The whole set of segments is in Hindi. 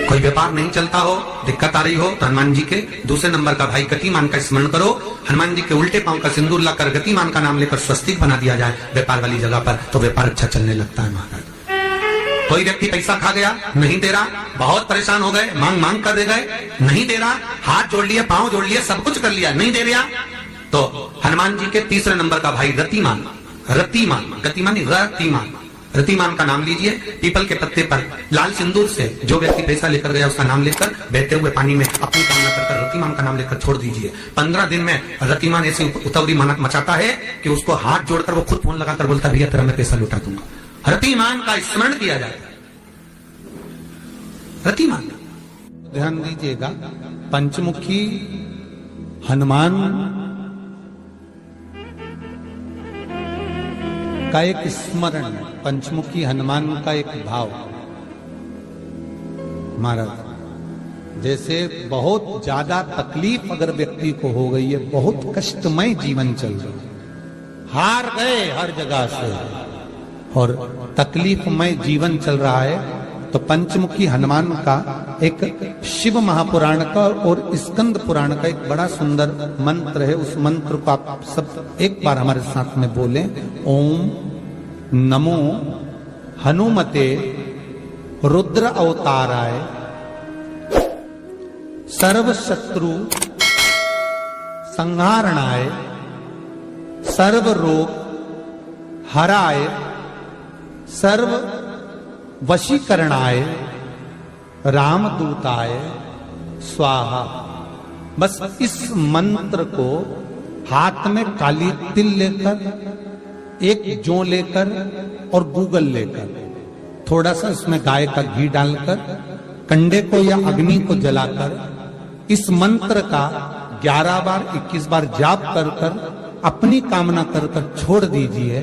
कोई व्यापार नहीं चलता हो, दिक्कत आ रही हो, तो हनुमान जी के दूसरे नंबर का भाई गतिमान का स्मरण करो। हनुमान जी के उल्टे पांव का सिंदूर लाकर गतिमान का नाम लेकर स्वस्तिक बना दिया जाए व्यापार वाली जगह पर, तो व्यापार अच्छा चलने लगता है महाराज। कोई व्यक्ति पैसा खा गया, नहीं दे रहा, बहुत परेशान हो गए, मांग मांग कर दे गए, नहीं दे रहा, हाथ जोड़ लिए, पांव जोड़ लिए, सब कुछ कर लिया, नहीं दे रहा, तो हनुमान जी के तीसरे नंबर का भाई रतिमान, रतिमान, गतिमान रतिमान, रतिमान का नाम लीजिए। पीपल के पत्ते पर लाल सिंदूर से जो व्यक्ति पैसा लेकर गया उसका नाम लेकर बहते हुए पानी में अपनी कामना कर रतिमान का नाम लेकर छोड़ दीजिए। 15 दिन में रतिमान ऐसी उतावली मचाता है कि उसको हाथ जोड़कर वो खुद फोन लगाकर बोलता भैया तेरा मैं पैसा लुटा दूंगा। रतिमान का स्मरण किया जाता है। रतिमान, ध्यान दीजिएगा, पंचमुखी हनुमान का एक स्मरण, पंचमुखी हनुमान का एक भाव। महाराज जैसे बहुत ज्यादा तकलीफ अगर व्यक्ति को हो गई है, बहुत कष्टमय जीवन चल रहा है, हार गए हर जगह से और तकलीफमय जीवन चल रहा है, तो पंचमुखी हनुमान का एक शिव महापुराण का और स्कंद पुराण का एक बड़ा सुंदर मंत्र है। उस मंत्र को आप सब एक बार हमारे साथ में बोलें। ओम नमो हनुमते रुद्र अवताराय सर्व शत्रु संहारणाय सर्व रोग हराय सर्व वशीकरणाय रामदूताय स्वाहा। बस इस मंत्र को हाथ में काली तिल लेकर, एक जौ लेकर और गूगल लेकर, थोड़ा सा इसमें गाय का घी डालकर, कंडे को या अग्नि को जलाकर इस मंत्र का 11 बार 21 बार जाप कर कर अपनी कामना कर कर छोड़ दीजिए।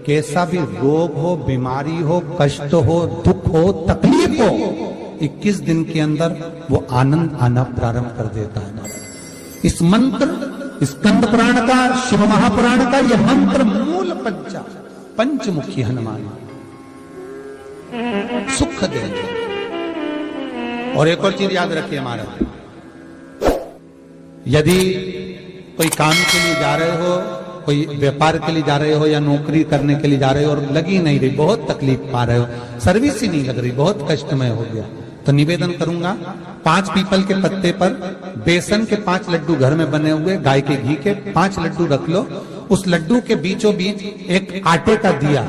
कैसा भी रोग हो, बीमारी हो, कष्ट हो, दुख हो, तकलीफ हो, 21 दिन के अंदर वो आनंद आना प्रारंभ कर देता है। इस मंत्र, स्कंद पुराण का, शिव महापुराण का यह मंत्र मूल पंचमुखी हनुमान सुख देंगे। और एक और चीज याद रखिए महाराज, यदि कोई काम के लिए जा रहे हो, कोई व्यापार के लिए जा रहे हो या नौकरी करने के लिए जा रहे हो और लगी नहीं रही, बहुत तकलीफ पा रहे हो, सर्विस ही नहीं लग रही, बहुत कष्टमय हो गया, तो निवेदन करूंगा 5 पीपल के पत्ते पर बेसन के 5 लड्डू घर में बने हुए, गाय के घी के 5 लड्डू रख लो। उस लड्डू के बीचों बीच एक आटे का दिया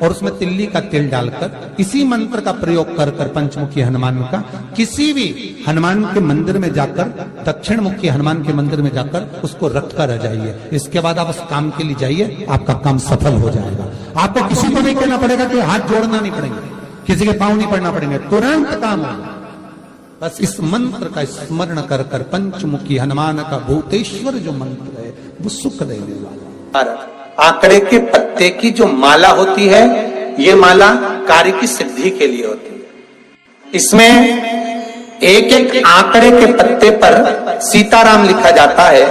और उसमें तिल्ली का तेल डालकर इसी मंत्र का प्रयोग कर कर पंचमुखी हनुमान का किसी भी हनुमान के मंदिर में जाकर, दक्षिण मुखी हनुमान के मंदिर में जाकर उसको रख कर आ जाइए। इसके बाद आप उस काम के लिए जाइए, आपका काम सफल हो जाएगा। आपको किसी को नहीं कहना पड़ेगा, कोई हाथ जोड़ना नहीं पड़ेंगे, किसी के पांव नहीं पड़ना पड़ेंगे, तुरंत काम होगा। बस इस मंत्र का स्मरण कर कर पंचमुखी हनुमान का भूतेश्वर जो मंत्र है वो सुख देने वाला। आंकड़े के पत्ते की जो माला होती है, ये माला कार्य की सिद्धि के लिए होती है। इसमें एक एक आंकड़े के पत्ते पर सीताराम लिखा जाता है।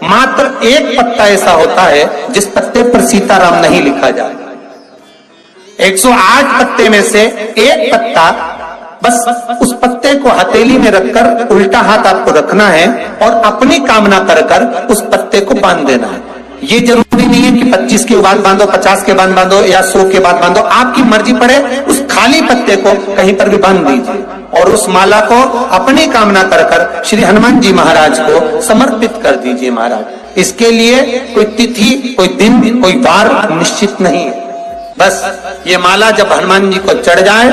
मात्र एक पत्ता ऐसा होता है जिस पत्ते पर सीताराम नहीं लिखा जाता। 108 पत्ते में से एक पत्ता, बस उस पत्ते को हथेली में रखकर उल्टा हाथ आपको रखना है और अपनी कामना कर कर उस पत्ते को बांध देना है। ये जरूरी नहीं है कि 25 के बाद बांधो, 50 के बाद बांधो या 100 के बाद बांधो, आपकी मर्जी पड़े। उस खाली पत्ते को कहीं पर भी बांध दीजिए और उस माला को अपनी कामना कर कर श्री हनुमान जी महाराज को समर्पित कर दीजिए। महाराज इसके लिए कोई तिथि, कोई दिन, कोई वार निश्चित नहीं है। बस ये माला जब हनुमान जी को चढ़ जाए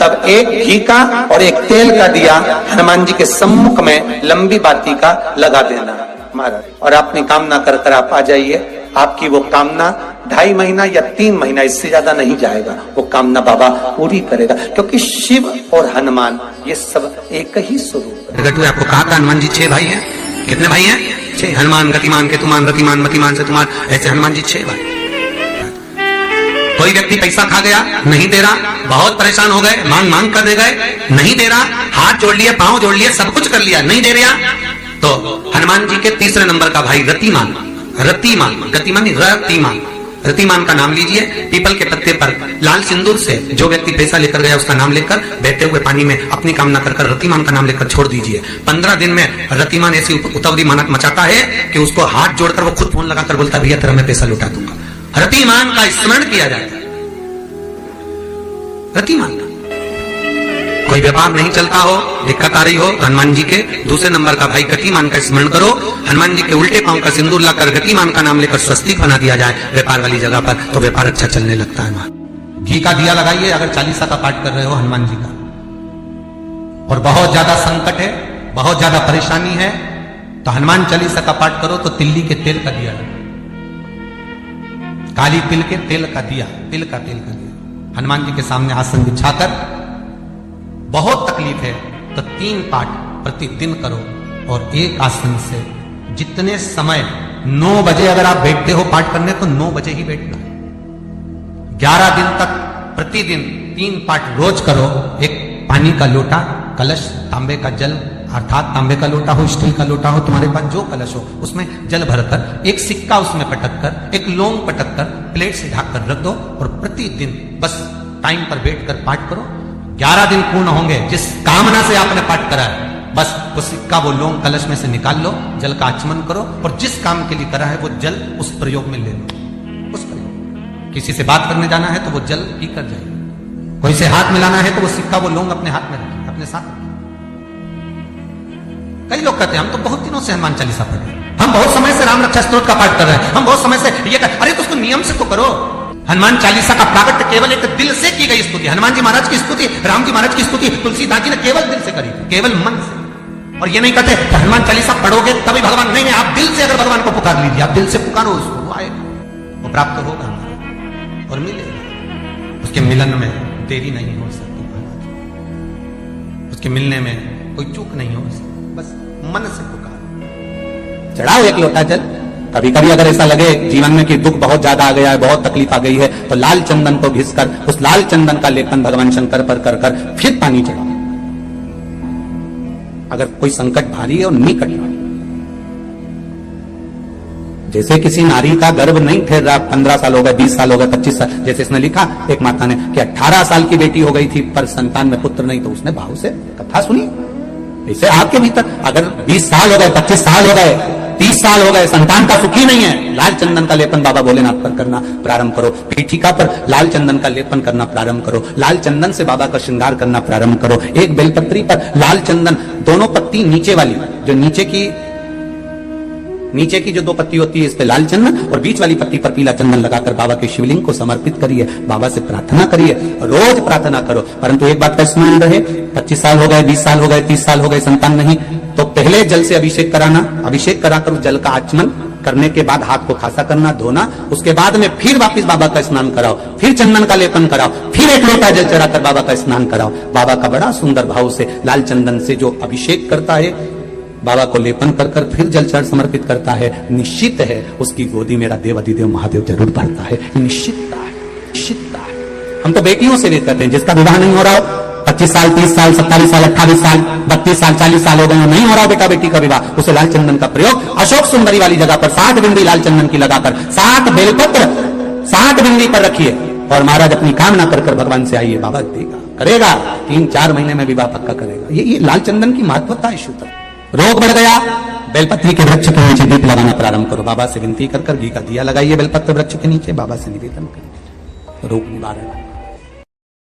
तब एक घी का और एक तेल का दिया हनुमान जी के सम्मुख में लंबी बाती का लगा देना महाराज, और अपनी कामना कर कर आप आ जाइए। आपकी वो कामना 2.5 महीना या 3 महीना, इससे ज्यादा नहीं जाएगा, वो कामना बाबा पूरी करेगा। क्योंकि शिव और हनुमान ये सब एक ही स्वरूप है। आपको कहा था हनुमान जी 6 भाई हैं। कितने भाई हैं? 6। हनुमान, गतिमान, केतुमान, रतिमान, मतिमान, सेतुमान, ऐसे हनुमान जी 6 भाई। कोई व्यक्ति पैसा खा गया, नहीं दे रहा, बहुत परेशान हो गए, मांग मांग कर दे गए, नहीं दे रहा, हाथ जोड़ लिए, पांव जोड़ लिए, सब कुछ कर लिया, नहीं दे रहा, तो हनुमान जी के तीसरे नंबर का भाई रतिमान, रतिमान, गतिमान रतिमान, रतिमान का नाम लीजिए, पीपल के पत्ते पर लाल सिंदूर से जो व्यक्ति पैसा लेकर गया उसका नाम लेकर बहते हुए पानी में अपनी कामना कर रतिमान का नाम लेकर छोड़ दीजिए। 15 दिन में रतिमान ऐसी उतावली मचाता है कि उसको हाथ जोड़कर वो खुद फोन लगाकर बोलता है भैया तेरा मैं पैसा लौटा दूंगा। रतिमान का स्मरण किया जाता है। रतिमान का कोई व्यापार नहीं चलता हो, दिक्कत आ रही हो, हनुमान जी के दूसरे नंबर का भाई गतिमान का स्मरण करो। हनुमान जी के उल्टे पांव का सिंदूर लाकर गतिमान का नाम लेकर स्वस्तिक बना दिया जाए व्यापार वाली जगह पर, तो व्यापार अच्छा चलने लगता है। वहां घी का दिया लगाइए अगर चालीसा का पाठ कर रहे हो हनुमान जी का, और बहुत ज्यादा संकट है, बहुत ज्यादा परेशानी है, तो हनुमान चालीसा का पाठ करो तो तिल्ली के तेल का दिया, काली तिल के तेल का दिया, तिल का तेल का दिया हनुमान जी के सामने आसन बिछाकर, बहुत तकलीफ है तो 3 पाठ प्रतिदिन करो। और एक आसन से जितने समय 9 बजे अगर आप बैठते हो पाठ करने तो 9 बजे ही बैठना। 11 दिन तक प्रतिदिन 3 पाठ रोज करो। एक पानी का लोटा, कलश, तांबे का जल अर्थात तांबे का लोटा हो, स्टील का लोटा हो, तुम्हारे पास जो कलश हो उसमें जल भरकर, एक सिक्का उसमें पटक कर, एक लौंग पटक कर प्लेट से ढक कर रख दो और प्रतिदिन बस टाइम पर बैठकर पाठ करो। 11 दिन पूर्ण होंगे, जिस कामना से आपने पाठ करा है बस वो सिक्का, वो लौंग कलश में से निकाल लो, जल का आचमन करो और जिस काम के लिए करा है वो जल उस प्रयोग में ले लो। उस प्रयोग, किसी से बात करने जाना है तो वो जल पी कर जाइए, कोई से हाथ मिलाना है तो वो सिक्का, वो लौंग अपने हाथ में रखिए, अपने साथ रखिए। कई लोग कहते हैं हम तो बहुत दिनों से हनुमान चालीसा पढ़ रहे हैं, हम बहुत समय से राम रक्षा स्तोत्र का पाठ कर रहे हैं, हम बहुत समय से ये कर, अरे तो उसको नियम से तो करो। हनुमान चालीसा का प्राकट्य केवल एक दिल से की गई स्तुति, हनुमान जी महाराज की स्तुति, राम जी महाराज की स्तुति तुलसीदास जी ने केवल दिल से करी, केवल मन से। और ये नहीं कहते हनुमान चालीसा पढ़ोगे तभी भगवान, नहीं, आप दिल से अगर भगवान को पुकार लीजिए, आप दिल से पुकारो उसको, वो आएगा, वो प्राप्त होगा और मिलेगा। उसके मिलन में देरी नहीं हो सकती महाराज, उसके मिलने में कोई चूक नहीं हो सकती, बस मन से पुकारो। चढ़ाओ एक लोटा जल। कभी कभी अगर ऐसा लगे जीवन में कि दुख बहुत ज्यादा आ गया है, बहुत तकलीफ आ गई है, तो लाल चंदन को घिसकर उस लाल चंदन का लेपन भगवान शंकर पर कर फिर पानी चढ़ाओ। अगर कोई संकट भारी है और निकट भारी, जैसे किसी नारी का गर्भ नहीं ठहर रहा, 15 साल हो गए, 20 साल हो गए, 25 साल, जैसे इसने लिखा एक माता ने कि 18 साल की बेटी हो गई थी पर संतान में पुत्र नहीं, तो उसने भाव से कथा सुनी। ऐसे आपके भीतर अगर 20 साल हो गए, 25 साल हो गए, 30 साल हो गए, संतान का सुखी नहीं है, लाल चंदन का लेपन बाबा भोलेनाथ पर करना प्रारंभ करो, पीठिका पर लाल चंदन का लेपन करना प्रारंभ करो, लाल चंदन से बाबा का श्रृंगार करना प्रारंभ करो। एक बेलपत्री पर लाल चंदन, दोनों पत्ती नीचे वाली, जो नीचे की जो 2 पत्ती होती है इस पे लाल चंदन और बीच वाली पत्ती पर पीला चंदन लगाकर बाबा के शिवलिंग को समर्पित करिए, बाबा से प्रार्थना करिए, रोज प्रार्थना करो। परंतु एक बात का स्मरण रहे, 25 साल हो गए, 20 साल हो गए, 30 साल हो गए, संतान नहीं, तो पहले जल से अभिषेक कराना, अभिषेक कराकर उस जल का आचमन करने के बाद हाथ को खासा करना, धोना, उसके बाद में फिर वापिस बाबा का स्नान कराओ, फिर चंदन का लेपन कराओ, फिर एक लोटा जल चढ़ाकर बाबा का स्नान कराओ। बाबा का बड़ा सुंदर भाव से लाल चंदन से जो अभिषेक करता है, बाबा को लेपन कर फिर जल चढ़ समर्पित करता है, निश्चित है उसकी गोदी मेरा देव अधिदेव महादेव जरूर बढ़ता है। निश्चितता है, निश्चितता है। हम तो बेटियों से भी कहते हैं जिसका विवाह नहीं हो रहा हो, 25 साल, 30 साल, 27 साल, 28 साल, 32 साल, 40 साल हो गए, नहीं हो रहा हो बेटा बेटी का विवाह, उसे लाल चंदन का प्रयोग अशोक सुंदरी वाली जगह पर 60 बिंदी लाल चंदन की लगाकर 60 बेलपत्र 60 बिंदी पर रखिए और महाराज अपनी कामना कर भगवान से आइए, बाबा देगा, करेगा, 3-4 महीने में विवाह पक्का करेगा। ये लाल चंदन की महत्वता है। शुद्ध रोग बढ़ गया, बेलपत्री के वृक्ष के नीचे दीप लगाना प्रारंभ करो, बाबा से विनती कर घी का दिया लगाइए बेलपत्र वृक्ष के नीचे, बाबा से निवेदन करिए, रोग निवारण।